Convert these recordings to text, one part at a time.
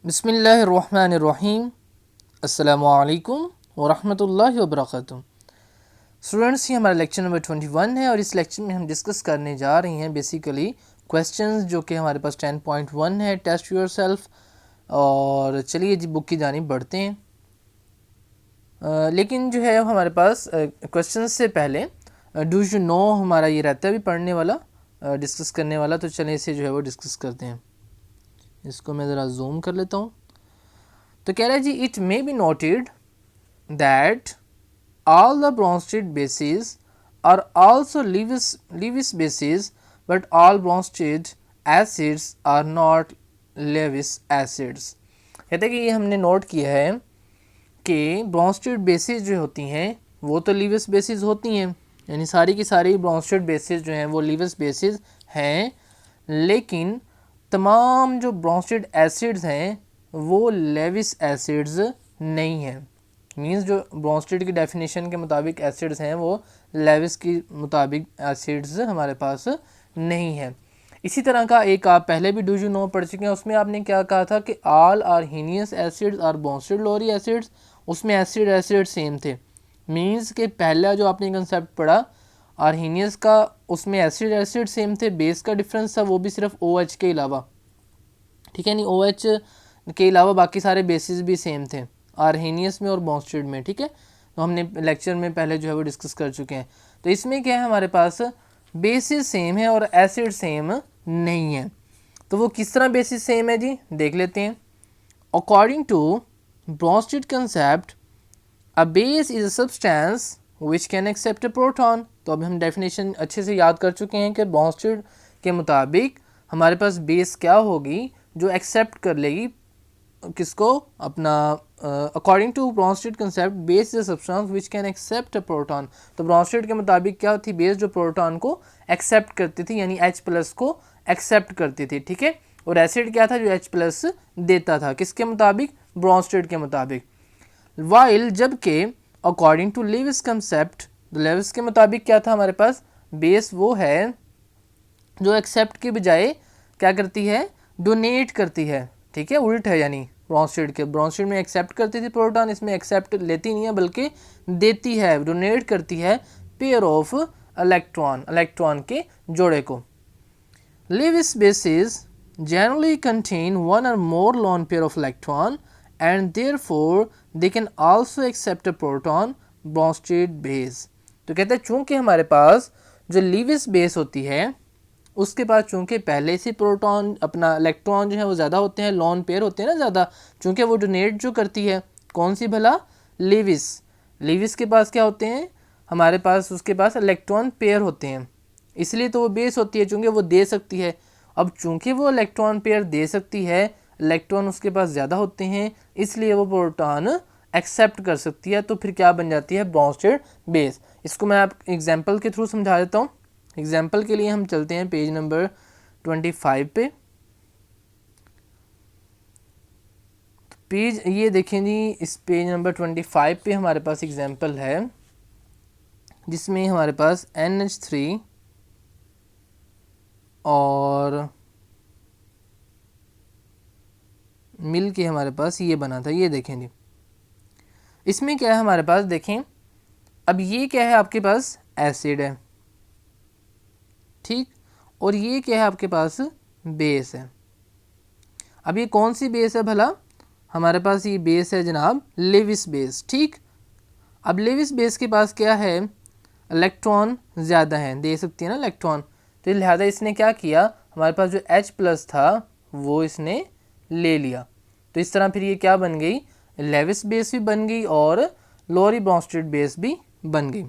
बिस्मिल्लाहिर्रहमानिर्रहीम। अस्सलामुअलैकुम वरहमतुल्लाहि वबरकातुहू। स्टूडेंट्स, ये हमारा लेक्चर नंबर 21 है और इस लेक्चर में हम डिस्कस करने जा रहे हैं बेसिकली क्वेश्चंस जो कि हमारे पास 10.1 है, टेस्ट योरसेल्फ। और चलिए जी बुक की जानिब बढ़ते हैं। लेकिन जो है हमारे पास क्वेश्चंस से पहले डू यू नो हमारा ये रहता है भी पढ़ने वाला, डिस्कस करने वाला। तो चलिए इसे जो है वो डिस्कस करते हैं। इसको मैं ज़रा जूम कर लेता हूँ। तो कह रहा है जी, it may be noted that all the Bronsted bases are also Lewis bases, but all Bronsted acids are not Lewis acids। कहते हैं कि ये हमने नोट किया है कि ब्रॉन्स्टेड बेसिस जो होती हैं वो तो लीविस बेसिस होती हैं, यानी सारी की सारी ब्रॉन्स्टेड बेसिस जो हैं वो लीविस बेसिस हैं, लेकिन तमाम जो ब्रॉन्स्टेड एसिड्स हैं वो लेविस एसिड्स नहीं हैं। मींस जो ब्रॉन्स्टेड की डेफिनेशन के मुताबिक एसिड्स हैं वो लेविस की मुताबिक एसिड्स हमारे पास नहीं है। इसी तरह का एक आप पहले भी डू यू नो पढ़ चुके हैं, उसमें आपने क्या कहा था कि ऑल आर्हीनियस एसिड्स और ब्रॉन्स्टेड लोरी एसिड्स, उसमें एसिड सेम थे। मींस के पहला जो आपने कंसेप्ट पढ़ा आर्हीनियस का, उसमें एसिड सेम थे, बेस का डिफरेंस था वो भी सिर्फ OH के अलावा, ठीक है। नहीं, OH के अलावा बाकी सारे बेसिस भी सेम थे आर्हीनियस में और ब्रॉन्स्टेड में, ठीक है। तो हमने लेक्चर में पहले जो है वो डिस्कस कर चुके हैं। तो इसमें क्या है, हमारे पास बेसिस सेम है और एसिड सेम नहीं है। तो वो किस तरह बेसिस सेम है जी, देख लेते हैं। According to Bronsted concept, a base is a substance which can accept a proton. तो अभी हम डेफिनेशन अच्छे से याद कर चुके हैं कि ब्रॉन्स्टेड के मुताबिक हमारे पास बेस क्या होगी, जो एक्सेप्ट कर लेगी किसको, अपना according to Bronsted concept base is a substance which can accept a proton. तो ब्रॉन्स्टेड के मुताबिक क्या थी, बेस जो प्रोटॉन को एक्सेप्ट करती थी, यानी H+ को एक्सेप्ट करती थी, ठीक है। और एसिड क्या था, जो H+ देता था, किसके मुताबिक, ब्रॉन्स्टेड के मुताबिक। वाइल जबकि according to Lewis concept, Lewis के मुताबिक क्या था, हमारे पास बेस वो है जो एक्सेप्ट के बजाय क्या करती है, डोनेट करती है, ठीक है। उल्ट है, यानी ब्रॉन्स्टेड में एक्सेप्ट करती थी प्रोटॉन, इसमें एक्सेप्ट लेती नहीं है बल्कि देती है, डोनेट करती है पेयर ऑफ इलेक्ट्रॉन के जोड़े को। Lewis bases generally contain one or more lone pair of electron and therefore they can also accept a proton Bronsted base। तो कहते हैं चूंकि हमारे पास जो लीविस बेस होती है उसके पास चूंकि पहले से प्रोटॉन अपना इलेक्ट्रॉन जो है वो ज़्यादा होते हैं, लॉन पेयर होते हैं ना ज़्यादा, चूंकि वो डोनेट जो करती है कौन सी भला, लीविस के पास क्या होते हैं, हमारे पास उसके पास इलेक्ट्रॉन पेयर होते हैं, इसलिए तो वो बेस होती है, चूंकि वो दे सकती है। अब चूंकि वो इलेक्ट्रॉन पेयर दे सकती है, इलेक्ट्रॉन उसके पास ज़्यादा होते हैं, इसलिए वो प्रोटॉन एक्सेप्ट कर सकती है। तो फिर क्या बन जाती है, ब्रॉन्स्टेड बेस। इसको मैं आप एग्जांपल के थ्रू समझा देता हूँ। एग्जाम्पल के लिए हम चलते हैं पेज नंबर 25 पे। पेज ये देखें जी, इस पेज नंबर 25 पे हमारे पास एग्जाम्पल है जिसमें हमारे पास NH3 और मिल के हमारे पास ये बना था। ये देखें जी, इसमें क्या है हमारे पास, देखें अब ये क्या है, आपके पास एसिड है, ठीक, और ये क्या है आपके पास, बेस है। अब ये कौन सी बेस है भला, हमारे पास ये बेस है जनाब लेविस बेस, ठीक। अब लेविस बेस के पास क्या है, इलेक्ट्रॉन ज़्यादा है, दे सकती है ना इलेक्ट्रॉन, तो लिहाजा इसने क्या किया, हमारे पास जो H+ था वो इसने ले लिया। तो इस तरह फिर ये क्या बन गई, लेविस बेस भी बन गई और लोरी ब्रॉन्स्टेड बेस भी बन गई।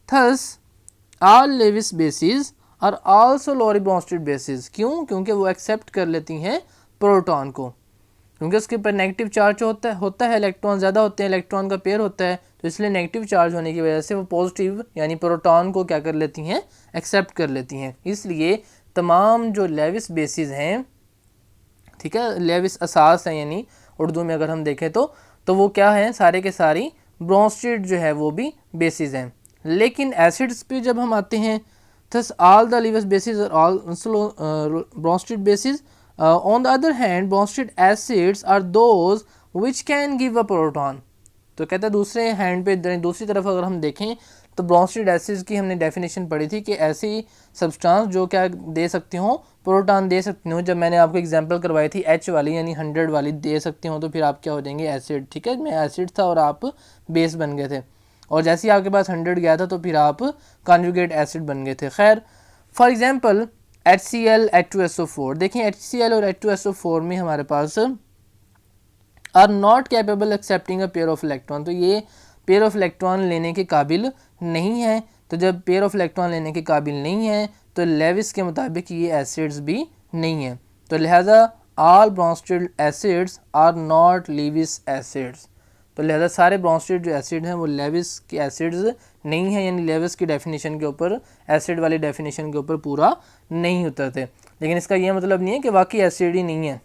थस ऑल लेविस बेसिस और आल्सो लोरी ब्रॉन्स्टेड बेसिस। क्यों, क्योंकि वो एक्सेप्ट कर लेती हैं प्रोटॉन को, क्योंकि उसके ऊपर नेगेटिव चार्ज होता है, इलेक्ट्रॉन ज़्यादा होते हैं, इलेक्ट्रॉन का पेयर होता है, तो इसलिए नेगेटिव चार्ज होने की वजह से वो पॉजिटिव यानी प्रोटॉन को क्या कर लेती हैं, एक्सेप्ट कर लेती हैं। इसलिए तमाम जो लेविस बेसिस हैं, ठीक है, लेविस असास हैं, यानी उर्दू में अगर हम देखें तो वो क्या है, सारे के सारी ब्रॉन्स्टेड जो है वो भी बेसिस हैं। लेकिन एसिड्स पे जब हम आते हैं, thus all the Lewis bases are also Bronsted bases on the other hand Bronsted acids are those which can give a proton. तो कहता है दूसरे हैंड पे दूसरी तरफ अगर हम देखें तो ब्रोंस्टेड एसिड्स की हमने डेफिनेशन पढ़ी थी कि ऐसी सब्सटेंस जो क्या दे सकती हो, प्रोटॉन दे सकती हो। जब मैंने आपको एग्जांपल करवाई थी एच वाली यानी 100 वाली दे सकती हो, तो फिर आप क्या हो जाएंगे एसिड। ठीक है, मैं एसिड था और आप बेस बन गए थे, और जैसे ही आपके पास 100 गया था तो फिर आप कॉन्जुगेट एसिड बन गए थे। खैर फॉर एग्जाम्पल HCl H2SO4, देखें HCl और H2SO4 में हमारे पास are not capable accepting a pair of electron. तो ये पेयर ऑफ इलेक्ट्रॉन लेने के काबिल नहीं है। तो जब पेयर ऑफ इलेक्ट्रॉन लेने के काबिल नहीं है तो लेविस के मुताबिक ये एसिड्स भी नहीं है। तो लिहाजा all Bronsted acids are not Lewis acids. तो लिहाजा सारे ब्रोंस्टेड जो एसिड हैं वो लेविस के एसिड्स नहीं है, यानी लेविस की डेफिनेशन के ऊपर, एसिड वाली डेफिनेशन के ऊपर पूरा नहीं उतरते। लेकिन इसका ये मतलब नहीं है कि वाकई एसिड ही नहीं है।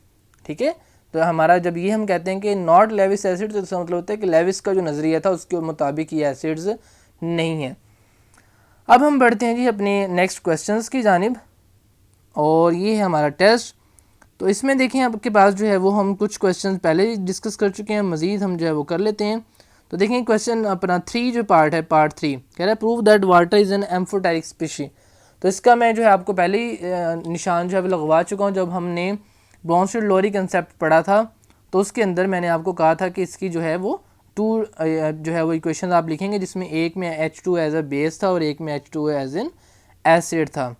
ठीक है, तो हमारा जब ये हम कहते हैं कि नॉट लेविस एसिड, तो इसका मतलब होता है कि लेविस का जो नज़रिया था उसके मुताबिक ये एसिड्स नहीं है। अब हम बढ़ते हैं जी अपने नेक्स्ट क्वेश्चंस की जानिब, और ये है हमारा टेस्ट। तो इसमें देखें आपके पास जो है वो हम कुछ क्वेश्चन पहले ही डिस्कस कर चुके हैं, मज़ीद हम जो है वो कर लेते हैं। तो देखें क्वेश्चन अपना 3 जो पार्ट है, पार्ट 3 कह रहा है prove that water is an amphoteric species. तो इसका मैं जो है आपको पहले ही निशान जो है लगवा चुका हूँ। जब हमने ब्रोंस्टेड लोरी कंसेप्ट पढ़ा था तो उसके अंदर मैंने आपको कहा था कि इसकी जो है वो जो है वो इक्वेशन आप लिखेंगे जिसमें एक में H2 एज अ बेस था और एक में H2 एज एन एसिड था।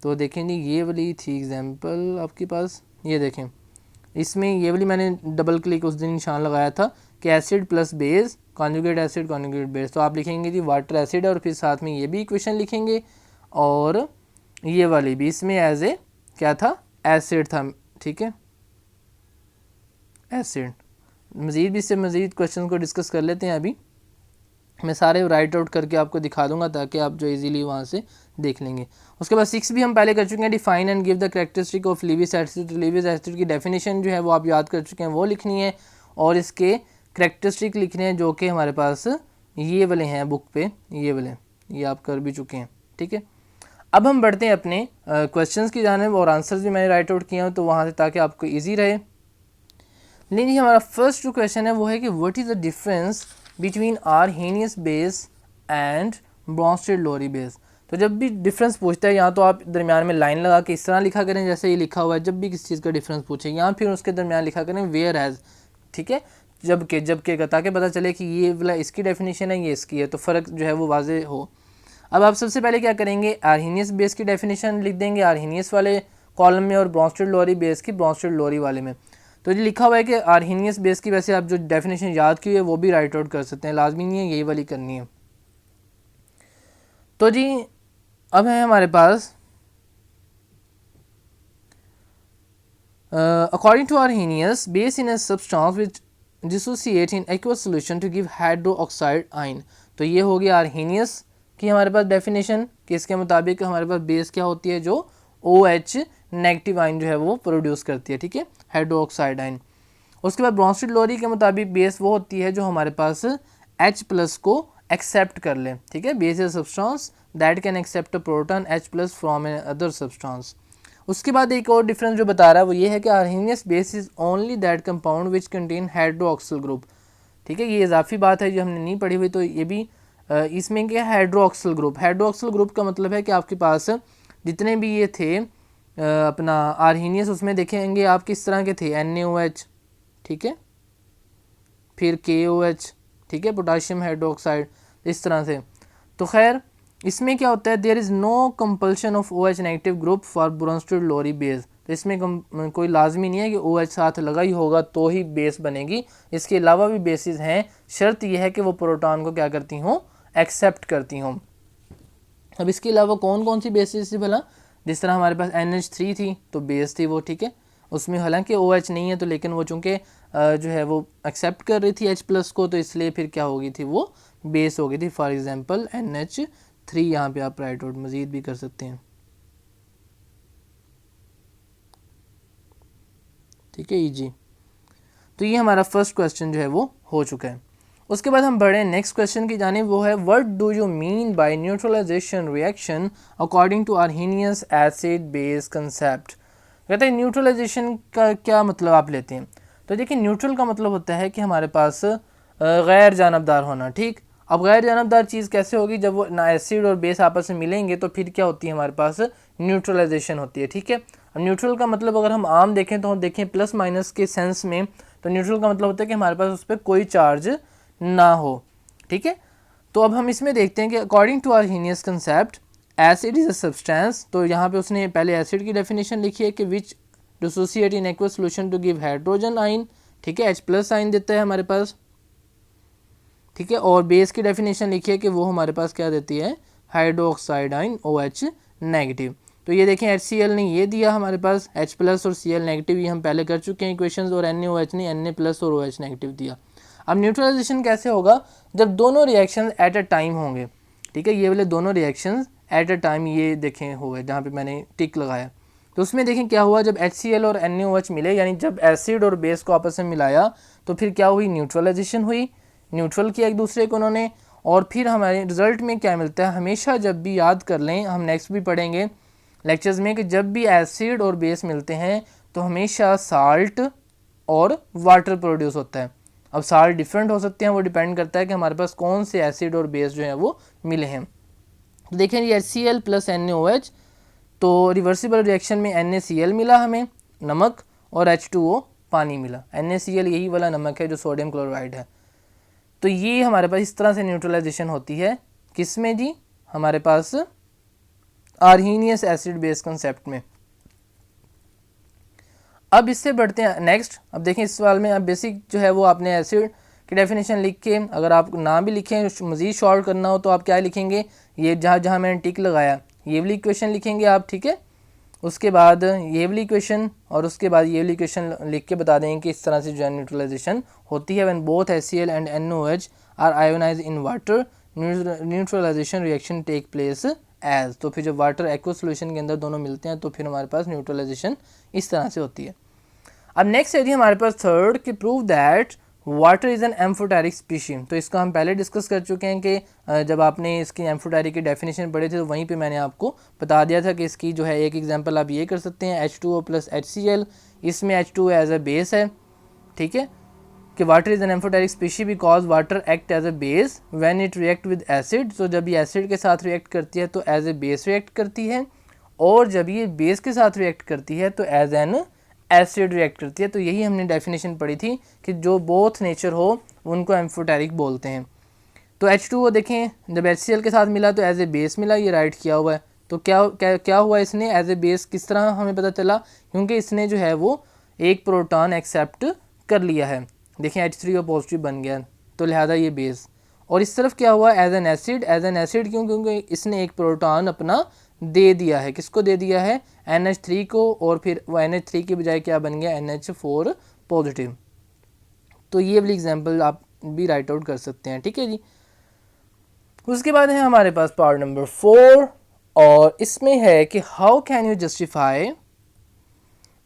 तो देखें जी ये वाली थी एग्जांपल आपके पास, ये देखें इसमें ये वाली मैंने डबल क्लिक उस दिन निशान लगाया था कि acid plus base conjugate acid conjugate base. तो आप लिखेंगे जी वाटर एसिड और फिर साथ में ये भी इक्वेशन लिखेंगे, और ये वाली भी इसमें एज ए क्या था, एसिड था। ठीक है, एसिड। मज़ीद भी इससे मज़ीद क्वेश्चन को डिस्कस कर लेते हैं। अभी मैं सारे राइट आउट करके आपको दिखा दूंगा ताकि आप जो इजीली वहाँ से देख लेंगे। उसके बाद 6 भी हम पहले कर चुके हैं, define and give the characteristic of Lewis acid. तो लेविस एसिड की डेफिनेशन जो है वो आप याद कर चुके हैं, वो लिखनी है, और इसके कैरेक्टरिस्टिक लिखने हैं जो कि हमारे पास ये वाले हैं बुक पे, ये वाले ये आप कर भी चुके हैं। ठीक है, अब हम बढ़ते हैं अपने क्वेश्चंस की जानिब, और आंसर्स भी मैंने राइट आउट किए हैं तो वहाँ से ताकि आपको ईजी रहे। नहीं, हमारा फर्स्ट जो क्वेश्चन है वो है कि what is the difference between Arrhenius base and Bronsted Lowry base. तो जब भी डिफरेंस पूछता है, या तो आप दरमियान में लाइन लगा के इस तरह लिखा करें जैसे ये लिखा हुआ है जब भी किसी चीज़ का डिफरेंस पूछे, या फिर उसके दरमियान लिखा करें वेयर एज। ठीक है, जबकि ताकि पता चले कि ये वाला इसकी डेफिनेशन है, ये इसकी है, तो फ़र्क जो है वो वाजे हो। अब आप सबसे पहले क्या करेंगे, आर्हेनियस बेस की डेफिनेशन लिख देंगे आर्हेनियस वाले कॉलम में, और ब्रोंस्टेड लोरी बेस की ब्रोंस्टेड लोरी वाले में। तो ये लिखा हुआ है कि आर्हेनियस बेस की, वैसे आप जो डेफिनेशन याद की है वो भी राइट आउट कर सकते हैं, लाजमी नहीं है यही वाली करनी है। तो जी अब है हमारे पास according to Arrhenius base in a substance which dissociate in aqueous solution to give hydro oxide ion. तो ये हो गया आर्हेनियस की हमारे पास डेफिनेशन कि इसके मुताबिक हमारे पास बेस क्या होती है, जो OH नेगेटिव आयन जो है वो प्रोड्यूस करती है। ठीक है, हाइड्रो ऑक्साइड आयन। उसके बाद ब्रोंस्टेड लोरी के मुताबिक बेस वो होती है जो हमारे पास H प्लस को एक्सेप्ट कर ले। ठीक है, base is substance that can accept a proton H plus from another substance. उसके बाद एक और डिफरेंस जो बता रहा है वो ये है कि Arrhenius base is only that compound which contain hydroxyl group. ठीक है, ये इजाफी बात है जो हमने नहीं पढ़ी हुई, तो ये भी इसमें क्या है, हाइड्रोक्सिल ग्रुप। हाइड्रोक्सिल ग्रुप का मतलब है कि आपके पास जितने भी ये थे अपना आर्हेनियस, उसमें देखेंगे आप किस तरह के थे, NaOH, ठीक है, फिर KOH, ठीक है, पोटाशियम हाइड्रोक्साइड, इस तरह से। तो खैर इसमें क्या होता है, there is no compulsion of OH negative group for Bronsted Lowry base. तो इसमें कोई लाजमी नहीं है कि OH साथ लगा ही होगा तो ही बेस बनेगी, इसके अलावा भी बेसिस हैं, शर्त यह है कि वो प्रोटॉन को क्या करती हों, एक्सेप्ट करती हों। अब इसके अलावा कौन कौन सी बेसिस थी भला, जिस तरह हमारे पास NH3 थी तो बेस थी वो। ठीक है, उसमें हालांकि OH नहीं है तो, लेकिन वो चूँकि जो है वो एक्सेप्ट कर रही थी H प्लस को, तो इसलिए फिर क्या हो गई थी, वो बेस हो गई थी। फॉर एग्जांपल NH3 यहाँ पे आप राइट आउट मज़ीद भी कर सकते हैं। ठीक है जी, तो ये हमारा फर्स्ट क्वेश्चन जो है वो हो चुका है। उसके बाद हम बढ़े नेक्स्ट क्वेश्चन की जानिब, वो है what do you mean by neutralisation reaction according to Arrhenius acid base concept. कहते हैं न्यूट्रलाइजेशन का क्या मतलब आप लेते हैं। तो देखिए न्यूट्रल का मतलब होता है कि हमारे पास गैर जानबदार होना। ठीक, अब गैर जानबदार चीज़ कैसे होगी, जब वो ना एसिड और बेस आपस में मिलेंगे तो फिर क्या होती है हमारे पास न्यूट्रलाइजेशन होती है। ठीक है, अब न्यूट्रल का मतलब अगर हम आम देखें तो हम देखें प्लस माइनस के सेंस में, तो न्यूट्रल का मतलब होता है कि हमारे पास उस पर कोई चार्ज ना हो। ठीक है, तो अब हम इसमें देखते हैं कि according to Arrhenius concept acid is a substance. तो यहाँ पे उसने पहले एसिड की डेफिनेशन लिखी है कि which dissociate in aqueous solution to give hydrogen ion. ठीक है, H+ आइन देता है हमारे पास। ठीक है, और बेस की डेफिनेशन लिखी है कि वो हमारे पास क्या देती है, हाइड्रोक्साइड आइन OH नेगेटिव। तो ये देखें HCl ने ये दिया हमारे पास H+ और Cl नेगेटिव, ये हम पहले कर चुके हैं इक्वेशंस, और NaOH ने Na+ और OH नेगेटिव दिया। अब न्यूट्रलाइजेशन कैसे होगा, जब दोनों रिएक्शन एट अ टाइम होंगे। ठीक है, ये वाले दोनों रिएक्शन एट अ टाइम ये देखें हुए जहाँ पे मैंने टिक लगाया, तो उसमें देखें क्या हुआ, जब HCl और NaOH मिले, यानी जब एसिड और बेस को आपस में मिलाया तो फिर क्या हुई, न्यूट्रलाइजेशन हुई, न्यूट्रल किया एक दूसरे को उन्होंने। और फिर हमारे रिजल्ट में क्या मिलता है, हमेशा जब भी याद कर लें, हम नेक्स्ट भी पढ़ेंगे लेक्चर्स में, कि जब भी एसिड और बेस मिलते हैं तो हमेशा साल्ट और वाटर प्रोड्यूस होता है। अब साल्ट डिफरेंट हो सकते हैं, वो डिपेंड करता है कि हमारे पास कौन से एसिड और बेस जो है वो मिले हैं। तो देखें ये HCl + NaOH, तो रिवर्सिबल रिएक्शन में NaCl मिला हमें नमक, और H2O पानी मिला। NaCl यही वाला नमक है जो सोडियम क्लोराइड है। तो ये हमारे पास इस तरह से न्यूट्रलाइजेशन होती है, किसमें जी, हमारे पास आर्हीनियस एसिड बेस कंसेप्ट में। अब इससे बढ़ते हैं नेक्स्ट। अब देखें इस सवाल में अब बेसिक जो है वो आपने एसिड की डेफिनेशन लिख के, अगर आप ना भी लिखें मज़ीद शॉर्ट करना हो तो आप क्या लिखेंगे, ये जहाँ जहाँ मैंने टिक लगाया ये वाली इक्वेशन लिखेंगे आप। ठीक है, उसके बाद ये वाली इक्वेशन, और उसके बाद ये वाली इक्वेशन लिख के बता देंगे कि इस तरह से जो है न्यूट्रलाइजेशन होती है। When both HCl and NaOH are ionise in water, neutralisation reaction take place as. तो फिर जब वाटर एक्वस सॉल्यूशन के अंदर दोनों मिलते हैं तो फिर हमारे पास न्यूट्रलाइजेशन इस तरह से होती है। अब नेक्स्ट है जी हमारे पास थर्ड, कि prove that water is an amphoteric species. तो इसका हम पहले डिस्कस कर चुके हैं कि जब आपने इसकी एम्फोटेरिक की डेफिनेशन पढ़े थे तो वहीं पे मैंने आपको बता दिया था कि इसकी जो है एक एग्जांपल आप ये कर सकते हैं, H2O + HCl, इसमें H2O एज अ बेस है। ठीक है, कि water is an amphoteric species because water act as a base when it react with acid. तो जब ये एसिड के साथ रिएक्ट करती है तो एज ए बेस रिएक्ट करती है, और जब ये बेस के साथ रिएक्ट करती है तो एज एन एसिड रिएक्ट करती है। तो यही हमने डेफिनेशन पढ़ी थी कि जो बोथ नेचर हो उनको एम्फोटेरिक बोलते हैं। तो H2O देखें जब HCl के साथ मिला तो एज ए बेस मिला, ये राइट किया हुआ है। तो क्या हुआ, इसने एज ए बेस किस तरह हमें पता चला, क्योंकि इसने जो है वो एक प्रोटॉन एक्सेप्ट कर लिया है। देखें H3O पॉजिटिव बन गया, तो लिहाजा ये बेस। और इस तरफ क्या हुआ, एज एन एसिड क्यों, क्योंकि इसने एक प्रोटॉन अपना दे दिया है। किसको दे दिया है, NH3 को, और फिर वो NH3 की बजाय क्या बन गया, NH4 पॉजिटिव। तो ये वाली एग्जांपल आप भी राइट आउट कर सकते हैं। ठीक है जी, उसके बाद है हमारे पास पार्ट नंबर 4, और इसमें है कि how can you justify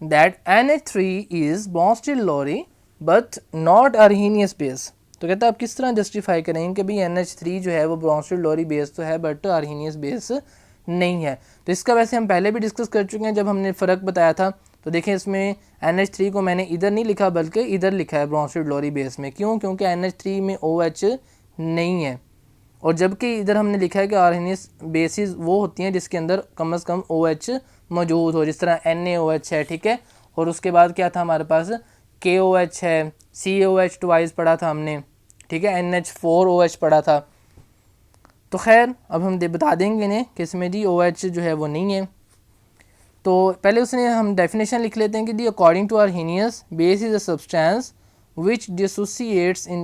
that NH3 is Bronsted-Lowry but not Arrhenius base. तो कहता है आप किस तरह जस्टिफाई करेंगे कि भाई NH3 जो है वो Bronsted-Lowry बेस तो है बट आर्हीनियस बेस नहीं है। तो इसका वैसे हम पहले भी डिस्कस कर चुके हैं जब हमने फ़र्क बताया था। तो देखें इसमें NH3 को मैंने इधर नहीं लिखा बल्कि इधर लिखा है Bronsted-Lowry बेस में। क्यों, क्योंकि NH3 में OH नहीं है, और जबकि इधर हमने लिखा है कि आर्हीनियस बेसिस वो होती हैं जिसके अंदर कम से कम OH मौजूद हो, जिस तरह NaOH है। ठीक है, और उसके बाद क्या था हमारे पास, KOH है, COH ट्वाइस पढ़ा था हमने। ठीक है, NH4OH पढ़ा था। तो खैर अब हम बता देंगे इन्हें कि इसमें जी OH जो है वो नहीं है। तो पहले उसने हम डेफिनेशन लिख लेते हैं कि the according to Arrhenius base is a substance which dissociates in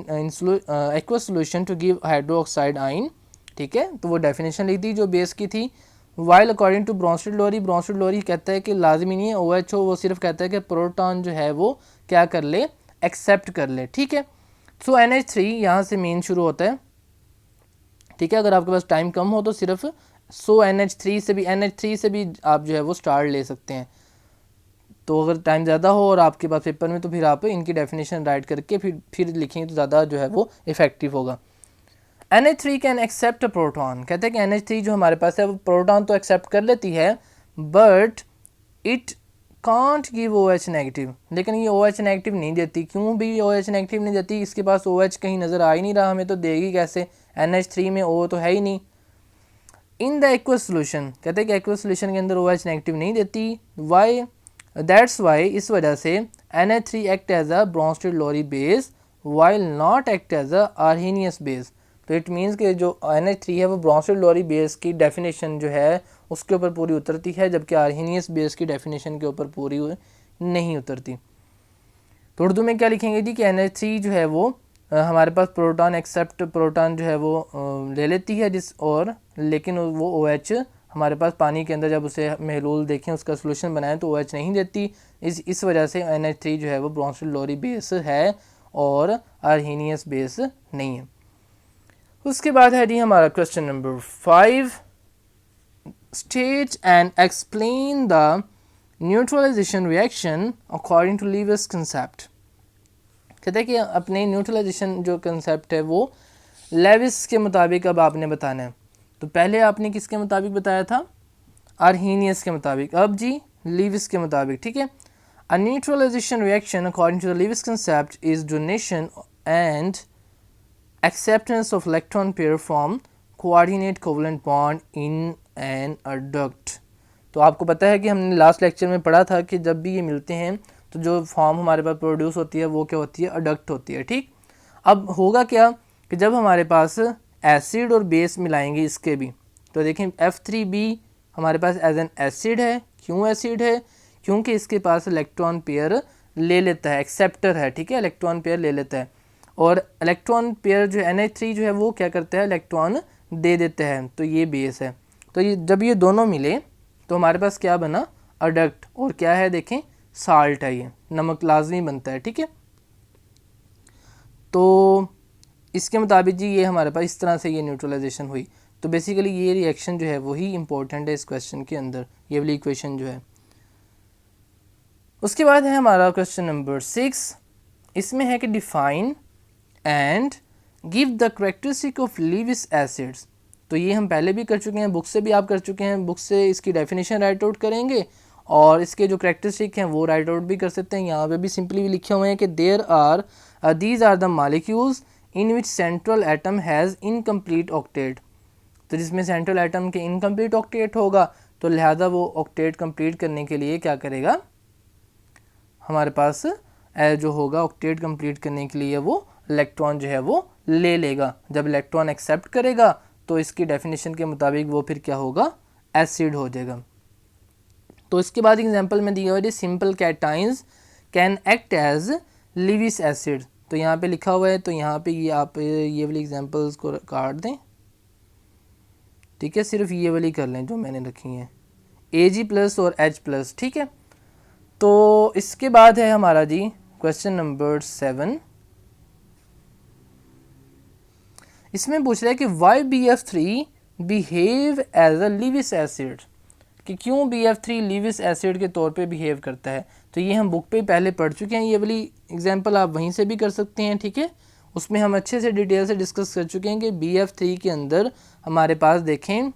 aqueous solution to give hydroxide ion. ठीक है, तो वो डेफिनेशन लिख दी जो बेस की थी। वाइल अकॉर्डिंग टू Bronsted-Lowry कहता है कि लाजमी नहीं है OH हो, वो सिर्फ कहता है कि प्रोटॉन जो है वो क्या कर ले, एक्सेप्ट कर ले। ठीक है, सो NH3 यहाँ से मेन शुरू होता है। ठीक है, अगर आपके पास टाइम कम हो तो सिर्फ NH3 से भी आप जो है वो स्टार ले सकते हैं। तो अगर टाइम ज़्यादा हो और आपके पास पेपर में, तो फिर आप इनकी डेफिनेशन राइट करके फिर लिखेंगे तो ज़्यादा जो है वो इफेक्टिव होगा। NH3 कैन एक्सेप्ट प्रोटॉन, कहते हैं कि NH3 जो हमारे पास है वो प्रोटॉन तो एक्सेप्ट कर लेती है, but it can't give OH negative, लेकिन ये OH नेगेटिव नहीं देती। क्यों भी OH नेगेटिव नहीं देती? इसके पास OH कहीं नज़र आ ही नहीं रहा, हमें तो देगी कैसे? NH3 में O तो है ही नहीं। इन द एक्वस सोल्यूशन, कहते हैं कि एक्वस सोल्यूशन के अंदर OH नेगेटिव नहीं देती। वाई? दैट्स वाई, इस वजह से NH3 act as a Bronsted Lowry base while not act as a Arrhenius base. तो इट मीन्स कि जो NH3 है वो ब्रोंस्टेड लोरी बेस की डेफिनेशन जो है उसके ऊपर पूरी उतरती है, जबकि आर्हीनियस बेस की डेफिनेशन के ऊपर पूरी नहीं उतरती। तो उर्दू में क्या लिखेंगे जी कि NH3 जो है वो हमारे पास प्रोटॉन एक्सेप्ट प्रोटॉन जो है वो ले लेती है जिस, और लेकिन वो OH हमारे पास पानी के अंदर जब उसे महलूल देखें उसका सोल्यूशन बनाएं तो OH नहीं देती। इस वजह से NH3 जो है वो ब्रोंस्टेड लोरी बेस है और आर्हीनियस बेस नहीं है। उसके बाद है जी हमारा question number 5, state and explain the neutralisation reaction according to Lewis concept. कहते हैं कि अपने न्यूट्रलाइजेशन जो कंसेप्ट है वो लेविस के मुताबिक अब आपने बताना है। तो पहले आपने किसके मुताबिक बताया था? आर्हीनियस के मुताबिक। अब जी लीविस के मुताबिक, ठीक है। A neutralisation reaction according to the Lewis concept is donation and acceptance of electron pair from coordinate covalent bond in an adduct। तो आपको पता है कि हमने लास्ट लेक्चर में पढ़ा था कि जब भी ये मिलते हैं तो जो फॉर्म हमारे पास प्रोड्यूस होती है वो क्या होती है? अडक्ट होती है, ठीक। अब होगा क्या कि जब हमारे पास एसिड और बेस मिलाएंगे इसके भी, तो देखें F3B हमारे पास एज एन एसिड है। क्यों एसिड है? क्योंकि इसके पास इलेक्ट्रॉन पेयर ले लेता है, एक्सेप्टर है, ठीक है, इलेक्ट्रॉन पेयर ले लेता है। और इलेक्ट्रॉन पेयर जो NH3 जो है वो क्या करता है? इलेक्ट्रॉन दे देता है, तो ये बेस है। तो ये जब ये दोनों मिले तो हमारे पास क्या बना? अडक्ट। और क्या है देखें? साल्ट है, ये नमक लाजमी बनता है, ठीक है। तो इसके मुताबिक जी ये हमारे पास इस तरह से ये न्यूट्रलाइजेशन हुई। तो बेसिकली ये रिएक्शन जो है वही इंपॉर्टेंट है इस क्वेश्चन के अंदर, ये वाली इक्वेशन जो है। उसके बाद है हमारा क्वेश्चन नंबर 6, इसमें है कि define and give the characteristic of Lewis acids. तो ये हम पहले भी कर चुके हैं, बुक से भी आप कर चुके हैं। बुक से इसकी डेफिनेशन राइट आउट करेंगे और इसके जो करेक्टरिस्टिक हैं वो राइट आउट भी कर सकते हैं। यहाँ पे भी सिंपली भी लिखे हुए हैं कि there are these are the molecules in which central atom has incomplete octet. तो जिसमें सेंट्रल एटम के इनकम्प्लीट ऑक्टेट होगा तो लिहाजा वो ऑक्टेट कंप्लीट करने के लिए क्या करेगा? हमारे पास जो होगा ऑक्टेट कंप्लीट करने के लिए वो इलेक्ट्रॉन जो है वो ले लेगा। जब इलेक्ट्रॉन एक्सेप्ट करेगा तो इसकी डेफिनेशन के मुताबिक वो फिर क्या होगा? एसिड हो जाएगा। तो इसके बाद एग्जांपल में दिया हुआ है simple cations can act as Lewis acid. तो यहाँ पे लिखा हुआ है, तो यहाँ पे ये आप ये वाली एग्जांपल्स को काट दें, ठीक है, सिर्फ ये वाली कर लें जो मैंने रखी हैं, Ag+ और H+, ठीक है। तो इसके बाद है हमारा जी क्वेश्चन नंबर 7, इसमें पूछ रहा है कि why BF3 behave as a Lewis acid, कि क्यों BF3 लीविस एसिड के तौर पे बिहेव करता है। तो ये हम बुक पे पहले पढ़ चुके हैं, ये वाली एग्जांपल आप वहीं से भी कर सकते हैं, ठीक है। उसमें हम अच्छे से डिटेल से डिस्कस कर चुके हैं कि BF3 के अंदर हमारे पास देखें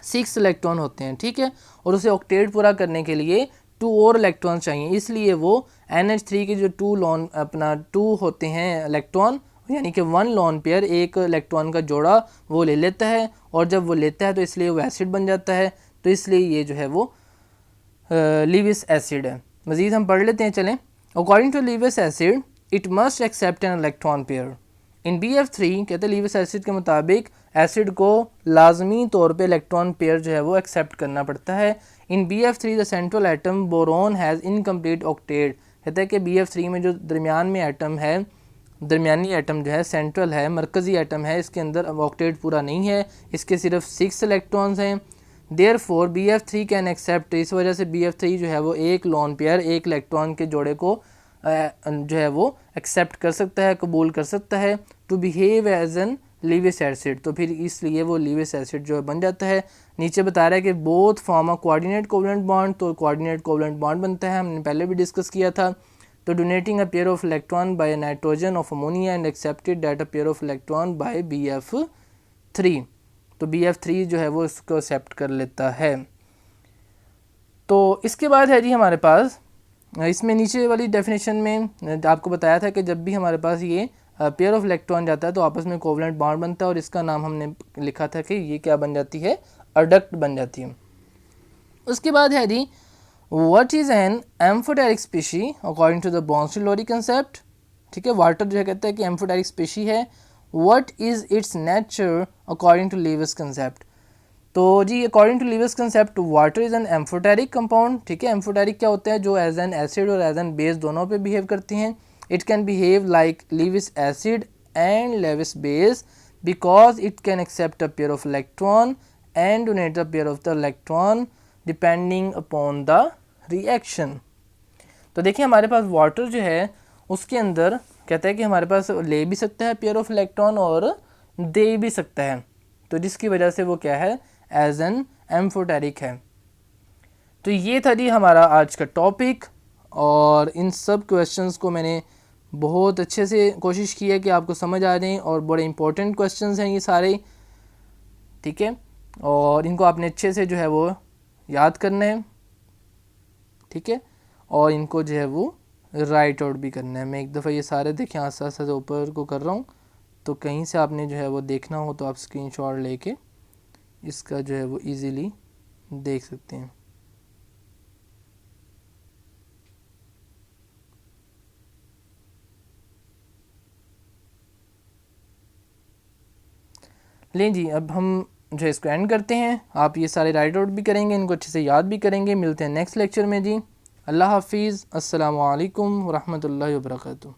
6 इलेक्ट्रॉन होते हैं, ठीक है, और उसे ऑक्टेट पूरा करने के लिए 2 और इलेक्ट्रॉन चाहिए। इसलिए वो NH3 के जो 2 होते हैं इलेक्ट्रॉन, यानी कि 1 लोन पेयर, एक इलेक्ट्रॉन का जोड़ा वो ले लेता है, और जब वो लेता है तो इसलिए वो एसिड बन जाता है। तो इसलिए ये जो है वो लीविस एसिड है। मज़ीद हम पढ़ लेते हैं, चलें। According to Lewis acid it must accept an electron pair in BF3। कहते हैं लीविस एसिड के मुताबिक एसिड को लाजमी तौर पे इलेक्ट्रॉन पेयर जो है वो एक्सेप्ट करना पड़ता है। इन BF3 the central atom boron has incomplete octet. कहते हैं कि BF3 में जो दरमियान में एटम है, दरमियानी एटम जो है, सेंट्रल है, मरकज़ी एटम है, इसके अंदर ऑक्टेट पूरा नहीं है, इसके सिर्फ 6 इलेक्ट्रॉन्स हैं। देयरफॉर BF3 कैन एक्सेप्ट, इस वजह से BF3 जो है वो एक लोन पेयर, एक इलेक्ट्रॉन के जोड़े को जो है वो एक्सेप्ट कर सकता है, कबूल कर सकता है, to behave as an Lewis acid. तो फिर इसलिए वो लीविस एसिड जो है बन जाता है। नीचे बता रहा है कि both form a coordinate covalent bond, तो कोऑर्डिनेट कोवलेंट बॉन्ड बनता है, हमने पहले भी डिस्कस किया था। तो donating a pair of electron by nitrogen of ammonia and accepted that a pair of electron by BF3। तो BF3 जो है वो इसको एक्सेप्ट कर लेता है। तो इसके बाद है जी हमारे पास इसमें नीचे वाली डेफिनेशन में आपको बताया था कि जब भी हमारे पास ये पेयर ऑफ इलेक्ट्रॉन जाता है तो आपस में कोवलेंट बॉन्ड बनता है, और इसका नाम हमने लिखा था कि ये क्या बन जाती है, अडक्ट बन जाती है। उसके बाद है जी what is an amphoteric species according to the Bronsted Lowry concept. ठीक है, वाटर जो है कहता है कि एम्फोटेरिक स्पीशी है। What is its nature according to Lewis concept. तो जी according to Lewis concept water is an amphoteric compound. ठीक है, एम्फोटेरिक क्या होता है, जो एज एन एसिड और एज एन बेस दोनों पे बिहेव करती हैं। It can behave like Lewis acid and Lewis base because it can accept a pair of electron and donate a pair of the electron depending upon the reaction. तो देखिए हमारे पास water जो है उसके अंदर कहता है कि हमारे पास ले भी सकता है पेयर ऑफ इलेक्ट्रॉन और दे भी सकता है, तो जिसकी वजह से वो क्या है, एज एन एम्फोटेरिक है। तो ये था जी हमारा आज का टॉपिक, और इन सब क्वेश्चंस को मैंने बहुत अच्छे से कोशिश की है कि आपको समझ आ जाए, और बड़े इंपॉर्टेंट क्वेश्चंस हैं ये सारे। ठीक है, और इनको आपने अच्छे से जो है वो याद करना है। ठीक है, और इनको जो है वो राइट आउट भी करना है। मैं एक दफ़ा ये सारे देखें आस्ते आस्ते से ऊपर को कर रहा हूँ, तो कहीं से आपने जो है वो देखना हो तो आप स्क्रीनशॉट लेके इसका जो है वो इजीली देख सकते हैं। लें जी, अब हम जो है इसको एंड करते हैं। आप ये सारे राइट आउट भी करेंगे, इनको अच्छे से याद भी करेंगे। मिलते हैं नेक्स्ट लेक्चर में जी। अल्लाह हाफिज़, अस्सलामु अलैकुम व रहमतुल्लाहि व बरकातुहू।